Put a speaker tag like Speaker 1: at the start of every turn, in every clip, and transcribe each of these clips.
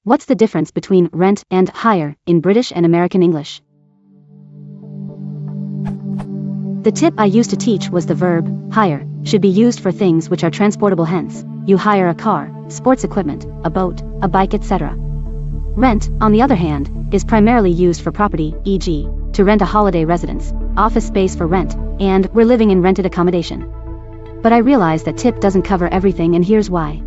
Speaker 1: What's the difference between rent and hire in British and American English? The tip I used to teach was the verb, hire, should be used for things which are transportable, hence, you hire a car, sports equipment, a boat, a bike, etc. Rent, on the other hand, is primarily used for property, e.g., to rent a holiday residence, office space for rent, and we're living in rented accommodation. But I realize that tip doesn't cover everything, and here's why.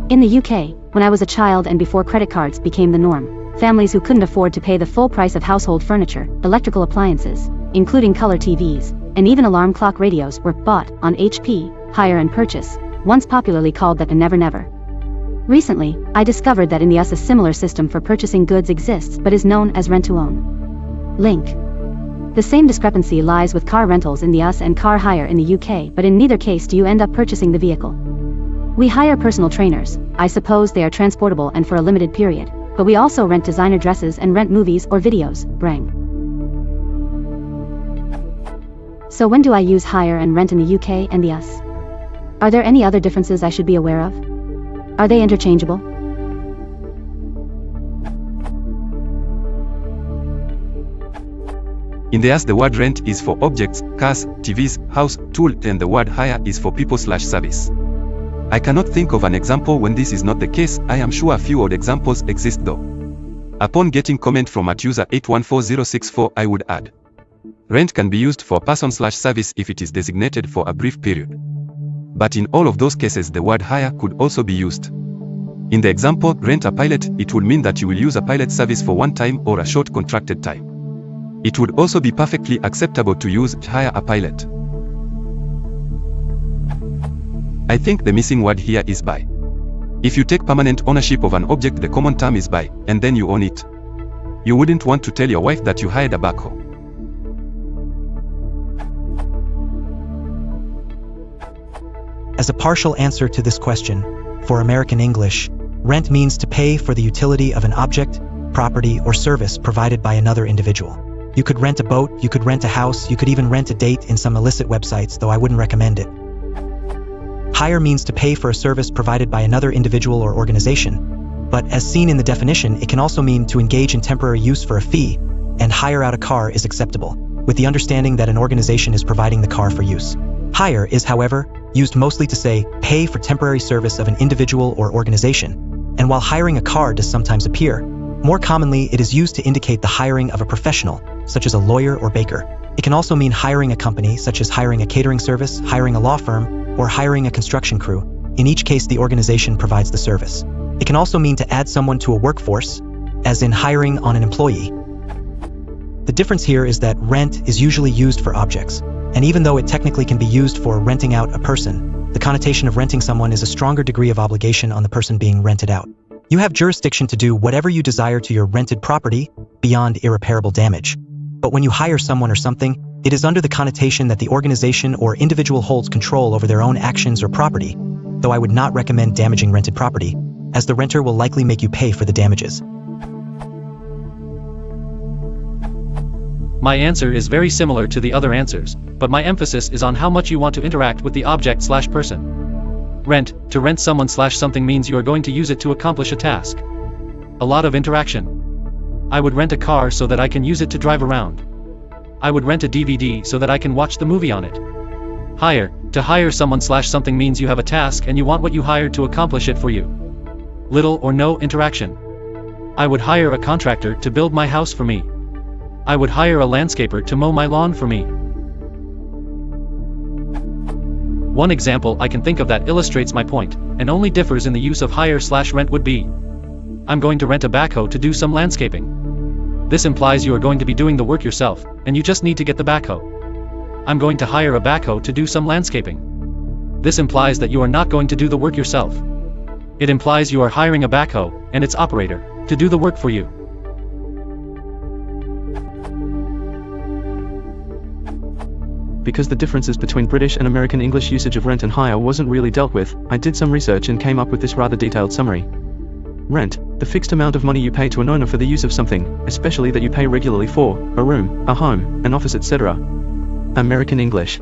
Speaker 1: In the UK, when I was a child and before credit cards became the norm, families who couldn't afford to pay the full price of household furniture, electrical appliances, including color TVs, and even alarm clock radios were bought on HP, hire and purchase, once popularly called that a never never. Recently, I discovered that in the US a similar system for purchasing goods exists but is known as rent to own. Link. The same discrepancy lies with car rentals in the US and car hire in the UK, but in neither case do you end up purchasing the vehicle. We hire personal trainers, I suppose they are transportable and for a limited period, but we also rent designer dresses and rent movies or videos, brang. So when do I use hire and rent in the UK and the US? Are there any other differences I should be aware of? Are they interchangeable?
Speaker 2: In the US the word rent is for objects, cars, TVs, house, tool, and the word hire is for people/service. I cannot think of an example when this is not the case. I am sure a few odd examples exist though. Upon getting comment from @user 814064, I would add, rent can be used for person/service if it is designated for a brief period. But in all of those cases the word hire could also be used. In the example, rent a pilot, it would mean that you will use a pilot service for one time or a short contracted time. It would also be perfectly acceptable to use hire a pilot. I think the missing word here is buy. If you take permanent ownership of an object, the common term is buy, and then you own it. You wouldn't want to tell your wife that you hired a backhoe.
Speaker 3: As a partial answer to this question, for American English, rent means to pay for the utility of an object, property, or service provided by another individual. You could rent a boat, you could rent a house, you could even rent a date in some illicit websites, though I wouldn't recommend it. Hire means to pay for a service provided by another individual or organization, but as seen in the definition, it can also mean to engage in temporary use for a fee, and hire out a car is acceptable, with the understanding that an organization is providing the car for use. Hire is, however, used mostly to say, pay for temporary service of an individual or organization, and while hiring a car does sometimes appear, more commonly it is used to indicate the hiring of a professional, such as a lawyer or baker. It can also mean hiring a company, such as hiring a catering service, hiring a law firm, or hiring a construction crew. In each case, the organization provides the service. It can also mean to add someone to a workforce, as in hiring on an employee. The difference here is that rent is usually used for objects, and even though it technically can be used for renting out a person, the connotation of renting someone is a stronger degree of obligation on the person being rented out. You have jurisdiction to do whatever you desire to your rented property beyond irreparable damage. But when you hire someone or something, it is under the connotation that the organization or individual holds control over their own actions or property, though I would not recommend damaging rented property, as the renter will likely make you pay for the damages.
Speaker 4: My answer is very similar to the other answers, but my emphasis is on how much you want to interact with the object/person. Rent, to rent someone/something means you are going to use it to accomplish a task. A lot of interaction. I would rent a car so that I can use it to drive around. I would rent a DVD so that I can watch the movie on it. Hire, to hire someone/something means you have a task and you want what you hired to accomplish it for you. Little or no interaction. I would hire a contractor to build my house for me. I would hire a landscaper to mow my lawn for me. One example I can think of that illustrates my point, and only differs in the use of hire/rent would be, I'm going to rent a backhoe to do some landscaping. This implies you are going to be doing the work yourself, and you just need to get the backhoe. I'm going to hire a backhoe to do some landscaping. This implies that you are not going to do the work yourself. It implies you are hiring a backhoe, and its operator, to do the work for you.
Speaker 5: Because the differences between British and American English usage of rent and hire wasn't really dealt with, I did some research and came up with this rather detailed summary. Rent, the fixed amount of money you pay to an owner for the use of something, especially that you pay regularly for, a room, a home, an office, etc. American English.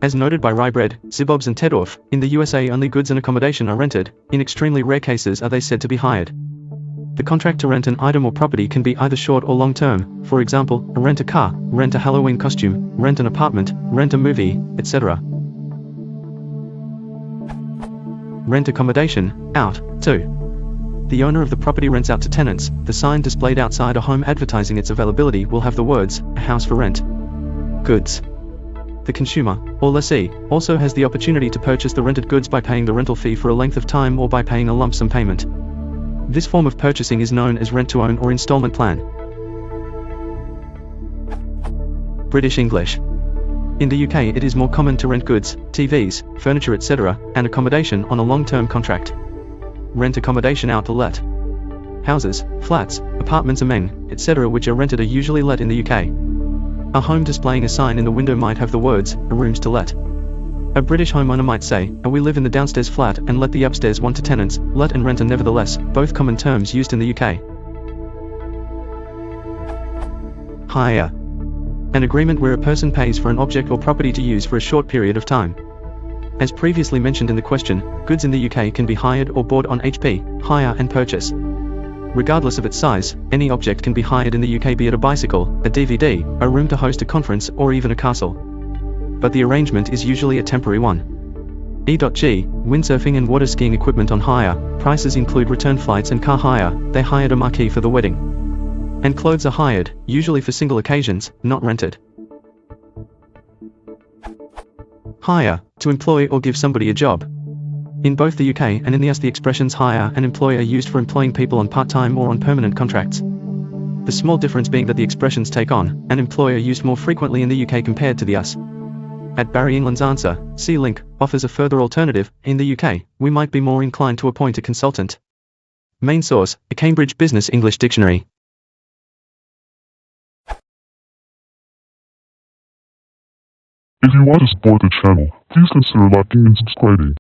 Speaker 5: As noted by Rybread, Zibobs and Tedorf, in the USA only goods and accommodation are rented, in extremely rare cases are they said to be hired. The contract to rent an item or property can be either short or long-term, for example, rent a car, rent a Halloween costume, rent an apartment, rent a movie, etc. Rent accommodation, out, too. The owner of the property rents out to tenants. The sign displayed outside a home advertising its availability will have the words, "A house for rent." Goods. The consumer, or lessee, also has the opportunity to purchase the rented goods by paying the rental fee for a length of time or by paying a lump sum payment. This form of purchasing is known as rent-to-own or installment plan. British English. In the UK it is more common to rent goods, TVs, furniture etc., and accommodation on a long-term contract. Rent accommodation out to let. Houses, flats, apartments etc. which are rented are usually let in the UK. A home displaying a sign in the window might have the words, "Rooms to let." A British homeowner might say, "We live in the downstairs flat and let the upstairs one to tenants." Let and rent are nevertheless both common terms used in the UK. Hire. An agreement where a person pays for an object or property to use for a short period of time. As previously mentioned in the question, goods in the UK can be hired or bought on HP, hire and purchase. Regardless of its size, any object can be hired in the UK, be it a bicycle, a DVD, a room to host a conference or even a castle. But the arrangement is usually a temporary one. E.g. windsurfing and water skiing equipment on hire. Prices include return flights and car hire. They hired a marquee for the wedding. And clothes are hired, usually for single occasions, not rented. Hire, to employ or give somebody a job. In both the UK and in the US the expressions hire and employ are used for employing people on part-time or on permanent contracts. The small difference being that the expressions take on and employ are used more frequently in the UK compared to the US. At Barry England's answer, see link, offers a further alternative. In the UK, we might be more inclined to appoint a consultant. Main source, a Cambridge Business English Dictionary.
Speaker 6: If you want to support the channel, please consider liking and subscribing.